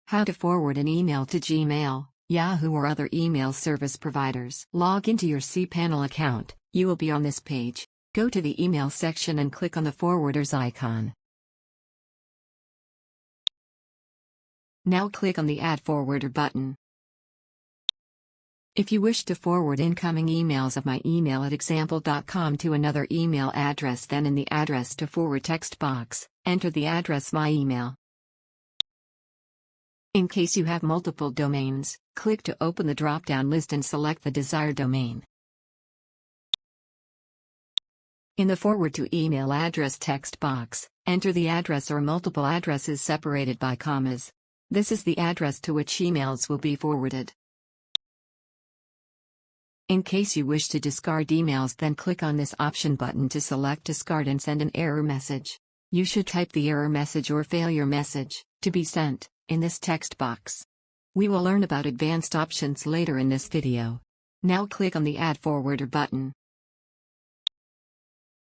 How to forward an email to Gmail, Yahoo or other email service providers. Log into your cPanel account. You will be on this page. Go to the email section and click on the forwarders icon. Now click on the Add Forwarder button. If you wish to forward incoming emails of my email at example.com to another email address, then in the Address to Forward text box, enter the address my email. In case you have multiple domains, click to open the drop-down list and select the desired domain. In the Forward to Email Address text box, enter the address or multiple addresses separated by commas. This is the address to which emails will be forwarded. In case you wish to discard emails, then click on this option button to select Discard and send an error message. You should type the error message or failure message, to be sent, in this text box. We will learn about advanced options later in this video. Now click on the Add Forwarder button.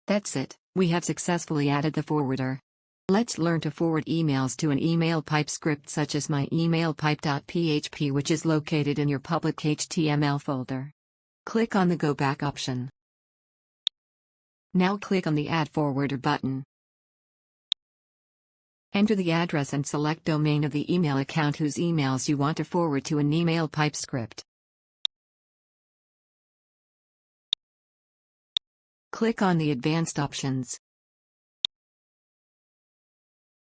That's it, we have successfully added the forwarder. Let's learn to forward emails to an email pipe script such as my emailpipe.php, which is located in your public HTML folder. Click on the Go Back option. Now click on the Add Forwarder button. Enter the address and select domain of the email account whose emails you want to forward to an email pipe script. Click on the Advanced options.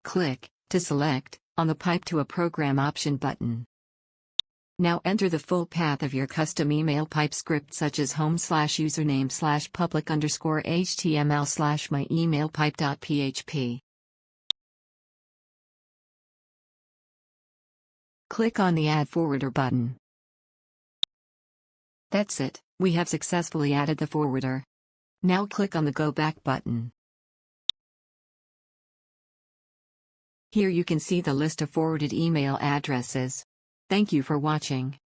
Click to select on the Pipe to a Program option button. Now enter the full path of your custom email pipe script such as home/username/public_html/myemailpipe.php. Click on the Add Forwarder button. That's it, we have successfully added the forwarder. Now click on the Go Back button. Here you can see the list of forwarded email addresses. Thank you for watching.